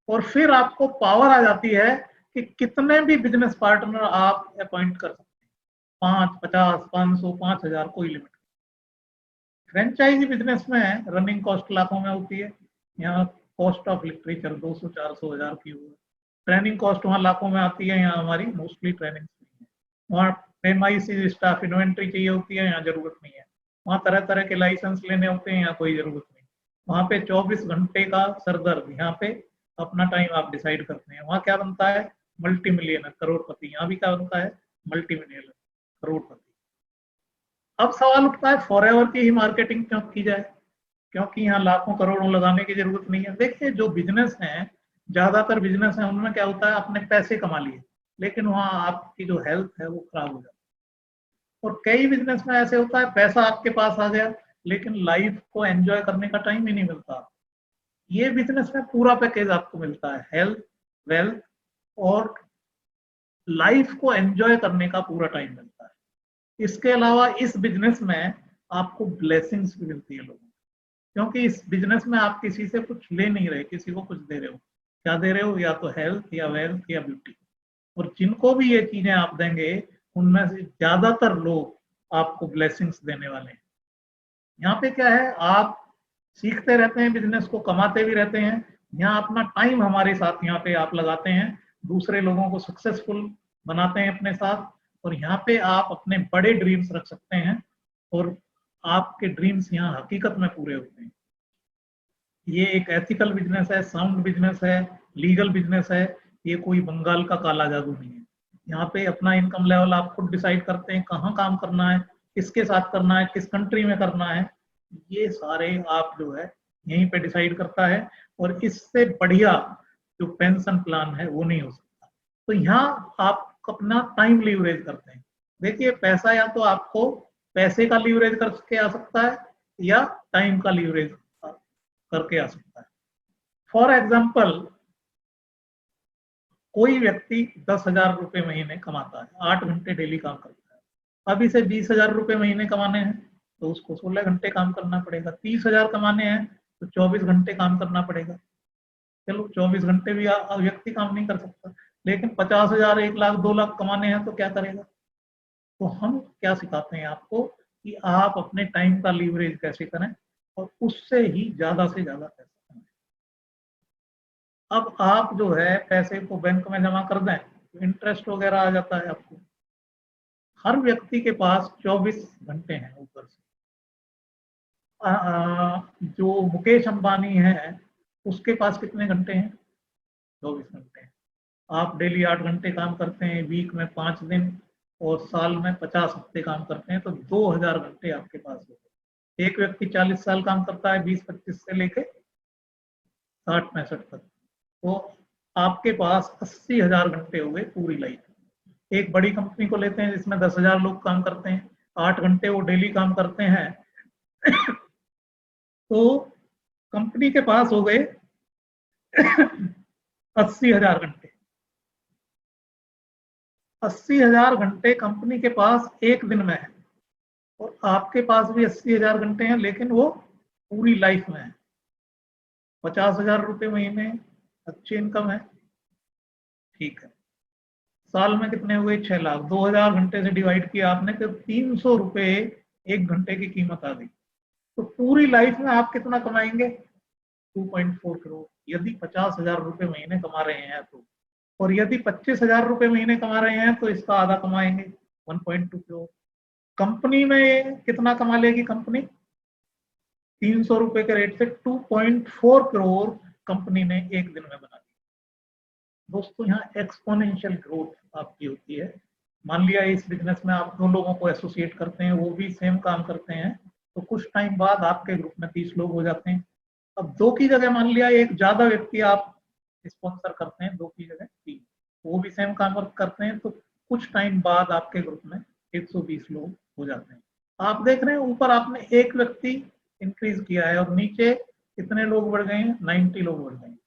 और फिर आपको पावर आ जाती है कि कितने भी बिजनेस पार्टनर आप अपॉइंट कर सकते हैं, 5, 50, 500, 5,000, कोई लिमिट। फ्रेंचाइजी बिजनेस में रनिंग कॉस्ट लाखों में होती है। यहाँ कॉस्ट ऑफ लिटरेचर 200, 400 हजार की हुआ। ट्रेनिंग कॉस्ट वहाँ लाखों में आती है, यहाँ हमारी मोस्टली ट्रेनिंग नहीं है। वहाँ प्रेमाइसी स्टाफ इन्वेंट्री चाहिए होती है, यहाँ जरूरत नहीं है। वहाँ तरह तरह के लाइसेंस लेने होते हैं, यहाँ कोई जरूरत नहीं। वहाँ पे 24 घंटे का सरदर्द, यहाँ पे अपना टाइम आप डिसाइड करते हैं। वहाँ क्या बनता है? मल्टी मिलियनर, करोड़पति। यहाँ भी क्या बनता है? मल्टी मिलियनर, करोड़पति। अब सवाल उठता है फॉरएवर की ही मार्केटिंग क्यों की जाए, क्योंकि यहाँ लाखों करोड़ों लगाने की जरूरत नहीं है। देखिए, जो बिजनेस है, ज्यादातर बिजनेस है, उनमें क्या होता है, आपने पैसे कमा लिए लेकिन वहां आपकी जो हेल्थ है वो खराब हो जाती है। और कई बिजनेस में ऐसे होता है, पैसा आपके पास आ गया लेकिन लाइफ को एंजॉय करने का टाइम ही नहीं मिलता। ये बिजनेस में पूरा पैकेज आपको मिलता है, हेल्थ, वेल्थ और लाइफ को एंजॉय करने का पूरा टाइम मिलता है। इसके अलावा इस बिजनेस में आपको ब्लेसिंग्स भी मिलती है लोगों को, क्योंकि इस बिजनेस में आप किसी से कुछ ले नहीं रहे, किसी को कुछ दे रहे हो। क्या दे रहे हो? या तो हेल्थ, या वेल्थ, या ब्यूटी। और जिनको भी ये चीजें आप देंगे, उनमें से ज्यादातर लोग आपको ब्लेसिंग्स देने वाले हैं। यहाँ पे क्या है, आप सीखते रहते हैं, बिजनेस को कमाते भी रहते हैं। यहाँ अपना टाइम हमारे साथ यहाँ पे आप लगाते हैं, दूसरे लोगों को सक्सेसफुल बनाते हैं अपने साथ। और यहाँ पे आप अपने बड़े ड्रीम्स रख सकते हैं और आपके ड्रीम्स यहाँ हकीकत में पूरे होते हैं। ये एक एथिकल बिजनेस है, साउंड बिजनेस है, लीगल बिजनेस है। ये कोई बंगाल का काला जादू नहीं है। यहाँ पे अपना इनकम लेवल आप खुद डिसाइड करते हैं, कहाँ काम करना है, किसके साथ करना है, किस कंट्री में करना है, ये सारे आप जो है यहीं पे डिसाइड करता है। और इससे बढ़िया जो पेंशन प्लान है वो नहीं हो सकता। तो यहाँ आप अपना टाइम लीवरेज करते हैं। देखिए, पैसा या तो आपको पैसे का लीवरेज करके आ सकता है या टाइम का लीवरेज करके आ सकता है। फॉर एग्जाम्पल, कोई व्यक्ति 10,000 रुपए महीने कमाता है, 8 घंटे डेली काम करता है। अब इसे 20,000 रुपए महीने कमाने हैं तो उसको 16 घंटे काम करना पड़ेगा। 30,000 कमाने हैं तो 24 घंटे काम करना पड़ेगा। चलो, 24 घंटे भी व्यक्ति काम नहीं कर सकता, लेकिन 50,000, 1 लाख, 2 लाख कमाने हैं तो क्या करेगा? तो हम क्या सिखाते हैं आपको कि आप अपने टाइम का लीवरेज कैसे करें और उससे ही ज्यादा से ज्यादा पैसा कमाएं। अब आप जो है पैसे को बैंक में जमा कर दें तो इंटरेस्ट वगैरह आ जाता है आपको। हर व्यक्ति के पास 24 घंटे हैं ऊपर से। जो मुकेश अंबानी है उसके पास कितने घंटे हैं? 24 घंटे हैं। आप डेली 8 घंटे काम करते हैं, वीक में 5 दिन और साल में 50 हफ्ते काम करते हैं, तो 2000 घंटे आपके पास हो गए। एक व्यक्ति 40 साल काम करता है, 20-25 से लेके 60-65 तक, तो आपके पास 80,000 घंटे हो गए पूरी लाइफ। एक बड़ी कंपनी को लेते हैं जिसमें 10,000 लोग काम करते हैं, 8 घंटे वो डेली काम करते हैं तो कंपनी के पास हो गए 80,000 घंटे। 80,000 घंटे कंपनी के पास एक दिन में है और आपके पास भी 80,000 घंटे हैं, लेकिन वो पूरी लाइफ में है। 50,000 रुपये महीने अच्छी इनकम है, ठीक है। साल में कितने हुए? 6 लाख। 2000 घंटे से डिवाइड किया आपने तो 300 रुपये एक घंटे की कीमत आ गई। तो पूरी लाइफ में आप कितना कमाएंगे? 2.4 करोड़, यदि 50,000 रुपये महीने कमा रहे हैं तो। और यदि 25,000 रुपये महीने कमा रहे हैं तो इसका आधा कमाएंगे, 1.2 करोड़। कंपनी में कितना कमा लेगी कंपनी? 300 रुपये के रेट से 2.4 करोड़ कंपनी ने एक दिन में बना दी। दोस्तों यहाँ एक्सपोनेंशियल ग्रोथ आपकी होती है। मान लिया इस बिजनेस में आप 2 लोगों को एसोसिएट करते हैं, वो भी सेम काम करते हैं, तो कुछ टाइम बाद आपके ग्रुप में 30 लोग हो जाते हैं। अब 2 की जगह मान लिया एक ज्यादा व्यक्ति आप स्पॉन्सर करते हैं, 2 की जगह 3, वो भी सेम काम करते हैं, तो कुछ टाइम बाद आपके ग्रुप में 120 लोग हो जाते हैं। आप देख रहे हैं ऊपर आपने एक व्यक्ति इंक्रीज किया है और नीचे कितने लोग बढ़ गए हैं? 90 लोग बढ़ गए हैं।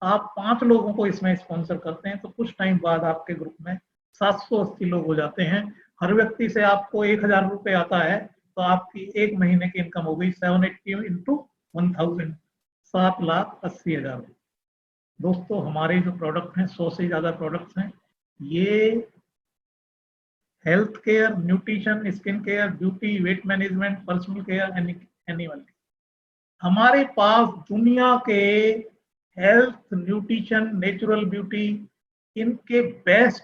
आप 5 लोगों को इसमें स्पॉन्सर करते हैं तो कुछ टाइम बाद आपके ग्रुप में 780 लोग हो जाते हैं। हर व्यक्ति से आपको 1,000 रुपये आता है, तो आपकी एक महीने की इनकम हो गई 780 इंटू 1000, 7,80,000। दोस्तों हमारे जो प्रोडक्ट हैं, 100 से ज्यादा प्रोडक्ट्स हैं। ये health care, nutrition, skin care, beauty, weight management, personal care, animal. हमारे पास दुनिया के हेल्थ, न्यूट्रिशन, नेचुरल ब्यूटी, इनके बेस्ट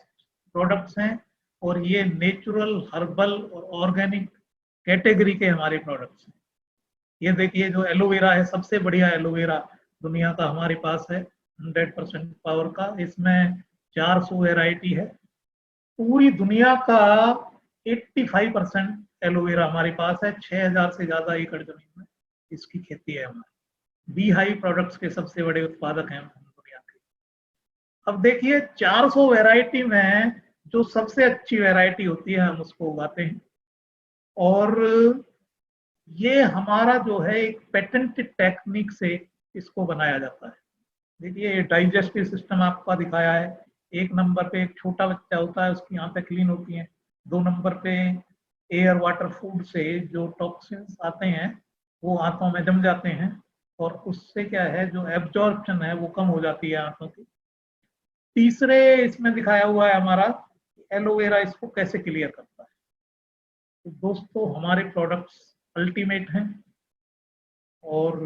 प्रोडक्ट्स हैं और ये नेचुरल, हर्बल और ऑर्गेनिक कैटेगरी के हमारे प्रोडक्ट्स हैं। ये देखिए जो एलोवेरा है, सबसे बढ़िया एलोवेरा दुनिया का हमारे पास है, 100% पावर का। इसमें 400 वेराइटी है। पूरी दुनिया का 85% एलोवेरा हमारे पास है। 6,000 से ज्यादा एकड़ जमीन में इसकी खेती है हमारी। बी हाई प्रोडक्ट्स के सबसे बड़े उत्पादक हैं हम दुनिया के। अब देखिए 400 वैरायटी में जो सबसे अच्छी वैरायटी होती है हम उसको उगाते हैं और ये हमारा जो है एक पेटेंटेड टेक्निक से इसको बनाया जाता है। देखिए ये डाइजेस्टिव सिस्टम आपका दिखाया है। 1 नंबर पे एक छोटा बच्चा होता है, उसकी आंतें क्लीन होती हैं। 2 नंबर पे एयर, वाटर, फूड से जो टॉक्सिन्स आते हैं वो आंतों में जम जाते हैं और उससे क्या है जो एब्जॉर्प्शन है वो कम हो जाती है आंतों की। तीसरे इसमें दिखाया हुआ है हमारा एलोवेरा इसको कैसे क्लियर करता है। तो दोस्तों हमारे प्रोडक्ट्स अल्टीमेट हैं और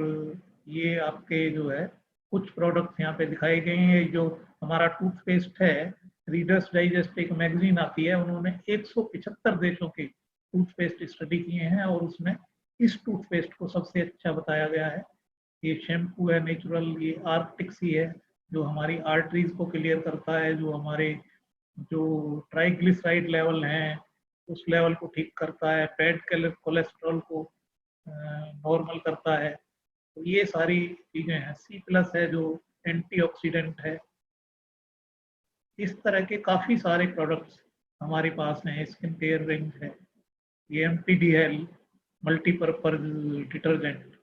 ये आपके जो है कुछ प्रोडक्ट्स यहाँ पे दिखाए गए हैं। जो हमारा टूथपेस्ट है, रीडर्स डाइजेस्ट एक मैगजीन आती है, उन्होंने 175 देशों के टूथपेस्ट स्टडी किए हैं और उसमें इस टूथपेस्ट को सबसे अच्छा बताया गया है। ये शैम्पू है नेचुरल, ये आर्कटिक सी है जो हमारी आर्टरीज को क्लियर करता है, जो हमारे जो ट्राइग्लिसराइड लेवल हैं उस लेवल को ठीक करता है, बैड कोलेस्ट्रॉल को नॉर्मल करता है। तो ये सारी चीजें हैं। C+ है जो एंटीऑक्सीडेंट है। इस तरह के काफी सारे प्रोडक्ट्स हमारे पास हैं। स्किन केयर रेंज है, ये MTDL मल्टीपर्पज डिटर्जेंट।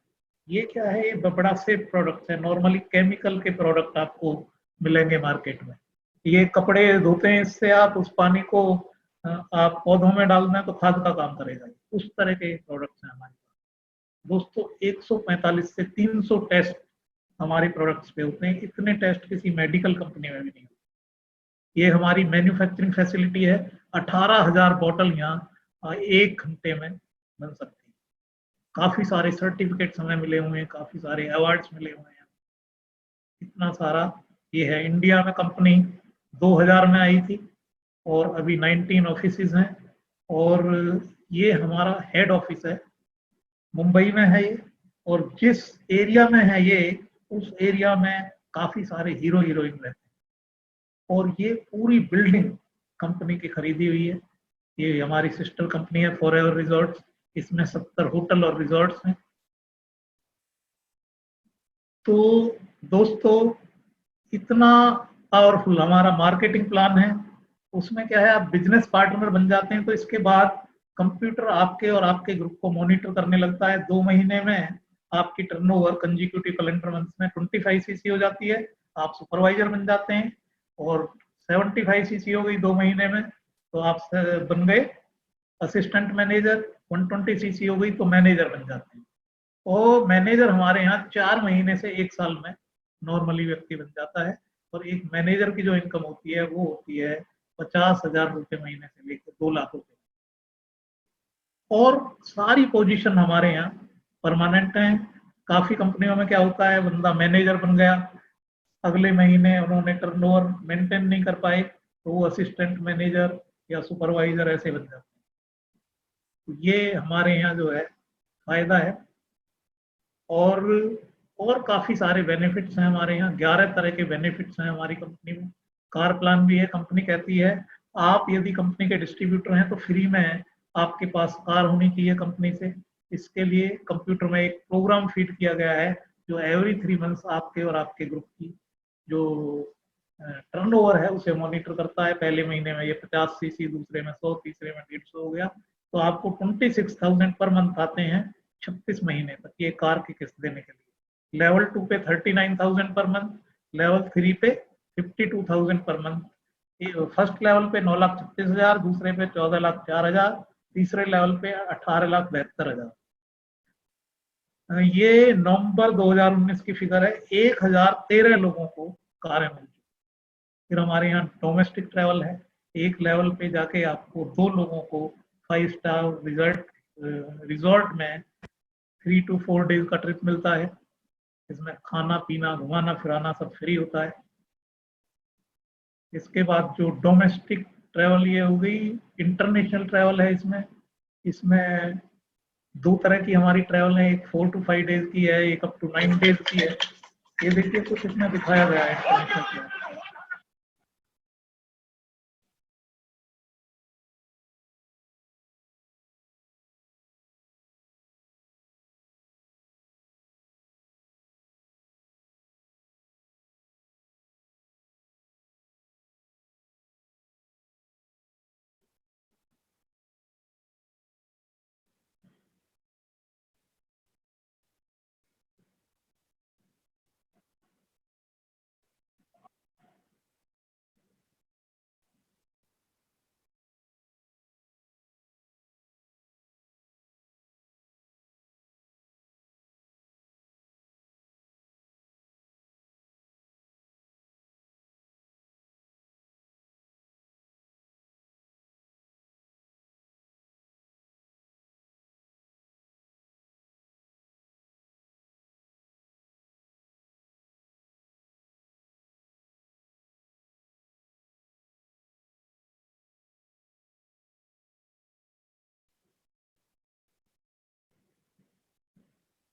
ये क्या है? ये बड़ा से प्रोडक्ट है। नॉर्मली केमिकल के प्रोडक्ट आपको मिलेंगे मार्केट में। ये कपड़े धोते हैं इससे, आप उस पानी को आप पौधों में डालना है तो खाद का काम करेगा। उस तरह के प्रोडक्ट्स हैं हमारे पास। दोस्तों 145 से 300 टेस्ट हमारे प्रोडक्ट्स पे होते हैं। इतने टेस्ट किसी मेडिकल कंपनी में भी नहीं होते। ये हमारी मैन्युफैक्चरिंग फैसिलिटी है। 18,000 बॉटल यहाँ 1 घंटे में बन सकती है। काफी सारे सर्टिफिकेट्स हमें मिले हुए हैं, काफी सारे अवार्ड्स मिले हुए हैं, इतना सारा ये है। इंडिया में कंपनी 2000 में आई थी और अभी 19 ऑफिसेज हैं, और ये हमारा हेड ऑफिस है, मुंबई में है ये। और जिस एरिया में है ये, उस एरिया में काफी सारे हीरो हीरोइन रहते हैं। और ये पूरी बिल्डिंग कंपनी की खरीदी हुई है। ये हमारी सिस्टर कंपनी है फॉरएवर रिजॉर्ट्स, इसमें 70 होटल और रिजॉर्ट्स हैं। तो दोस्तों, इतना पावरफुल हमारा मार्केटिंग प्लान है। उसमें क्या है, आप बिजनेस पार्टनर बन जाते हैं तो इसके बाद कंप्यूटर आपके और आपके ग्रुप को मॉनिटर करने लगता है। 2 महीने में आपकी टर्नओवर कंजिक्यूटिव कैलेंडर मंथ्स में 25 सीसी हो जाती है, आप सुपरवाइजर बन जाते हैं। और 75 सीसी हो गई 2 महीने में, तो आप बन गए असिस्टेंट मैनेजर। 120 सीसी हो गई तो मैनेजर बन जाते हैं। और मैनेजर हमारे यहाँ 4 महीने से 1 साल में नॉर्मली व्यक्ति बन जाता है। और एक मैनेजर की जो इनकम होती है वो होती है 50,000 रुपये महीने से लेकर 2 लाख रुपए। और सारी पोजीशन हमारे यहाँ परमानेंट हैं। काफी कंपनियों में क्या होता है, बंदा मैनेजर बन गया, अगले महीने उन्होंने टर्नओवर मेंटेन नहीं कर पाए तो वो असिस्टेंट मैनेजर या सुपरवाइजर ऐसे बन जाते हैं। तो ये हमारे यहाँ जो है फायदा है। और काफी सारे बेनिफिट्स हैं हमारे यहाँ। 11 तरह के बेनिफिट्स हैं हमारी कंपनी में। कार प्लान भी है। कंपनी कहती है आप यदि कंपनी के डिस्ट्रीब्यूटर हैं तो फ्री में आपके पास कार होनी चाहिए कंपनी से। इसके लिए कंप्यूटर में एक प्रोग्राम फीड किया गया है जो एवरी 3 मंथ्स आपके और आपके ग्रुप की जो टर्नओवर है उसे मॉनिटर करता है। पहले महीने में ये 50 सीसी, दूसरे में 100, तीसरे में 150 हो गया, तो आपको 26,000 पर मंथ आते हैं 36 महीने तक ये कार की किस्त देने के लिए। लेवल 2 पे 39,000 पर मंथ, लेवल 3 पे 52,000 पर मंथ। फर्स्ट लेवल पे 9,36,000, दूसरे पे 14,04,000, तीसरे लेवल पे 18,72,000। ये नवंबर 2019 की फिगर है। 1,013 लोगों को कारें मिल चुकी। फिर हमारे यहाँ डोमेस्टिक ट्रैवल है। एक लेवल पे जाके आपको 2 लोगों को 5 स्टार रिजॉर्ट में 3 to 4 डेज का ट्रिप मिलता है। इसमें खाना पीना घुमाना फिराना सब फ्री होता है। इसके बाद जो डोमेस्टिक ट्रैवल ये हो गई। इंटरनेशनल ट्रैवल है इसमें। इसमें 2 तरह की हमारी ट्रैवल है, एक 4 to 5 डेज की है, एक अप टू 9 डेज की है। ये देखिए कुछ इसमें दिखाया गया है इंटरनेशनल।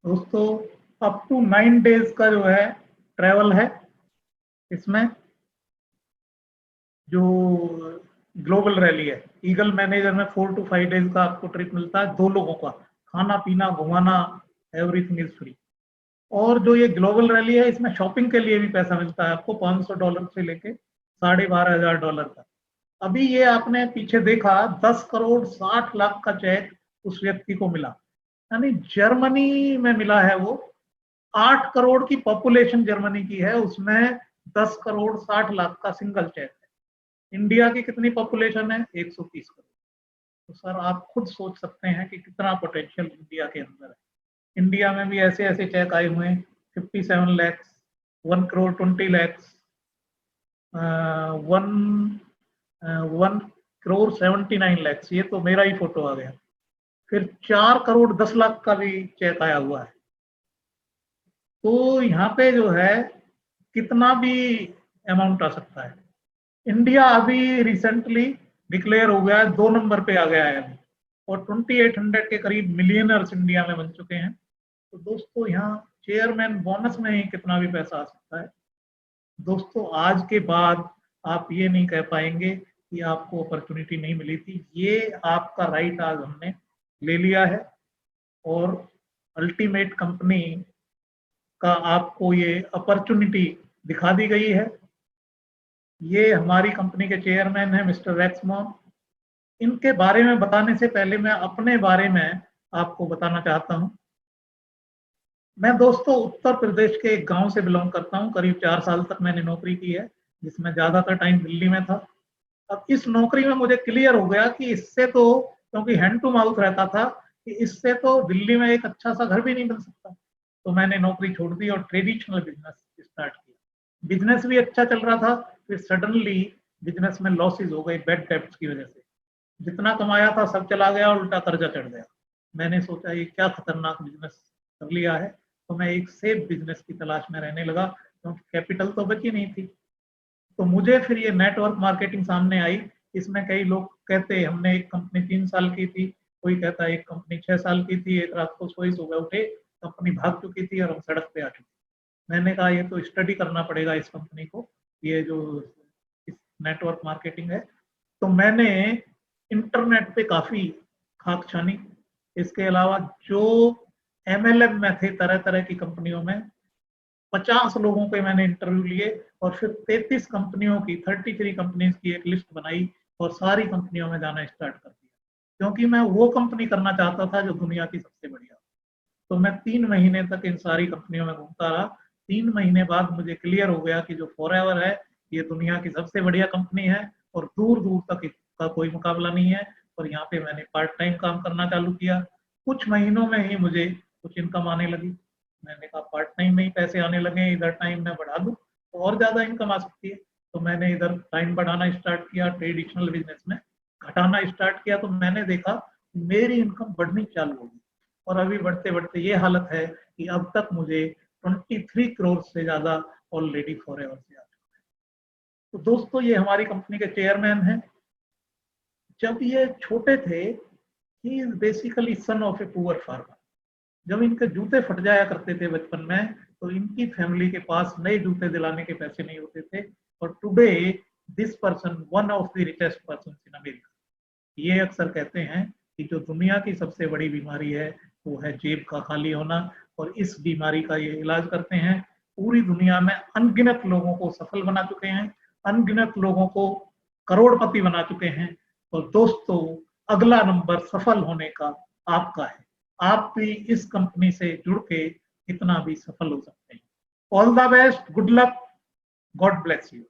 दोस्तों, अप टू 9 डेज का जो है ट्रैवल है। इसमें जो ग्लोबल रैली है, ईगल मैनेजर में 4 to 5 डेज का आपको ट्रिप मिलता है 2 लोगों का। खाना पीना घुमाना एवरीथिंग इज फ्री। और जो ये ग्लोबल रैली है इसमें शॉपिंग के लिए भी पैसा मिलता है आपको, $500 से लेके $12,500 तक। अभी ये आपने पीछे देखा 10,60,00,000 का चेक उस व्यक्ति को मिला, यानी जर्मनी में मिला है वो। 8 करोड़ की पॉपुलेशन जर्मनी की है, उसमें 10,60,00,000 का सिंगल चेक है। इंडिया की कितनी पॉपुलेशन है? 130 करोड़। तो सर आप खुद सोच सकते हैं कि कितना पोटेंशियल इंडिया के अंदर है। इंडिया में भी ऐसे ऐसे चेक आए हुए हैं 57 लैक्स, 1 करोड़ 20 लैक्स, 1 करोड़ 79 लैक्स। ये तो मेरा ही फोटो आ गया। फिर 4 करोड़ 10 लाख का भी चेक आया हुआ है। तो यहाँ पे जो है कितना भी अमाउंट आ सकता है। इंडिया अभी रिसेंटली डिक्लेयर हो गया है, 2 नंबर पे आ गया है अभी, और 2800 के करीब मिलियनर्स इंडिया में बन चुके हैं। तो दोस्तों यहाँ चेयरमैन बोनस में ही कितना भी पैसा आ सकता है। दोस्तों आज के बाद आप ये नहीं कह पाएंगे कि आपको अपॉर्चुनिटी नहीं मिली थी। ये आपका राइट आज हमने ले लिया है, और अल्टीमेट कंपनी का आपको ये अपॉर्चुनिटी दिखा दी गई है। ये हमारी कंपनी के चेयरमैन हैं मिस्टर रैक्समोन। इनके बारे में बताने से पहले मैं अपने बारे में आपको बताना चाहता हूं। मैं दोस्तों उत्तर प्रदेश के एक गांव से बिलोंग करता हूं। करीब 4 साल तक मैंने नौकरी की है, जिसमें ज्यादातर टाइम दिल्ली में था। अब इस नौकरी में मुझे क्लियर हो गया कि इससे तो, क्योंकि हैंड टू माउथ रहता था, कि इससे तो दिल्ली में एक अच्छा सा घर भी नहीं बन सकता। तो मैंने नौकरी छोड़ दी और ट्रेडिशनल बिजनेस स्टार्ट किया। बिजनेस भी अच्छा चल रहा था, फिर सडनली बिजनेस में लॉसेज हो गए बैड डेब्ट्स की वजह से। जितना कमाया था सब चला गया, उल्टा कर्जा चढ़ गया। मैंने सोचा ये क्या खतरनाक बिजनेस कर लिया है। तो मैं एक सेफ बिजनेस की तलाश में रहने लगा, क्योंकि कैपिटल तो बची नहीं थी। तो मुझे फिर ये नेटवर्क मार्केटिंग सामने आई। इसमें कई लोग कहते हैं हमने एक कंपनी 3 साल की थी, कोई कहता है एक कंपनी 6 साल की थी, एक रात को सोई सुबह उठे कंपनी भाग चुकी थी और हम सड़क पे आ चुके। मैंने कहा ये तो स्टडी करना पड़ेगा इस कंपनी को, ये जो इस नेटवर्क मार्केटिंग है। तो मैंने इंटरनेट पे काफी खाक छानी। इसके अलावा जो एमएलएम में थे तरह तरह की कंपनियों में, 50 लोगों के मैंने इंटरव्यू लिए, और फिर 33 कंपनियों की 33 कंपनीज की एक लिस्ट बनाई और सारी कंपनियों में जाना स्टार्ट कर दिया, क्योंकि मैं वो कंपनी करना चाहता था जो दुनिया की सबसे बढ़िया। तो मैं 3 महीने तक इन सारी कंपनियों में घूमता रहा। 3 महीने बाद मुझे क्लियर हो गया कि जो फॉरएवर है ये दुनिया की सबसे बढ़िया कंपनी है, और दूर दूर तक इसका कोई मुकाबला नहीं है। और यहाँ पे मैंने पार्ट टाइम काम करना चालू किया। कुछ महीनों में ही मुझे कुछ इनकम आने लगी। मैंने कहा पार्ट टाइम में ही पैसे आने लगे, इधर टाइम मैं बढ़ा दूं तो और ज्यादा इनकम आ सकती है। तो मैंने इधर टाइम बढ़ाना स्टार्ट किया, ट्रेडिशनल बिजनेस में घटाना स्टार्ट किया। तो मैंने देखा मेरी इनकम बढ़नी चालू होगी, और अभी बढ़ते बढ़ते ये हालत है कि अब तक मुझे 23 करोड़ से ज्यादा ऑलरेडी फॉरएवर से आ चुका है। तो दोस्तों ये हमारी कंपनी के चेयरमैन हैं। जब ये छोटे थे, he is basically son of a poor farmer. जब इनके जूते फट जाया करते थे बचपन में, तो इनकी फैमिली के पास नए जूते दिलाने के पैसे नहीं होते थे। और today this person one of the richest person in America. ये अक्सर कहते हैं कि जो दुनिया की सबसे बड़ी बीमारी है वो है जेब का खाली होना, और इस बीमारी का ये इलाज करते हैं। पूरी दुनिया में अनगिनत लोगों को सफल बना चुके हैं, अनगिनत लोगों को करोड़पति बना चुके हैं। और दोस्तों अगला नंबर सफल होने का आपका है। आप भी इस कंपनी से जुड़ के कितना भी सफल हो सकते हैं। All the best, good luck, God bless you.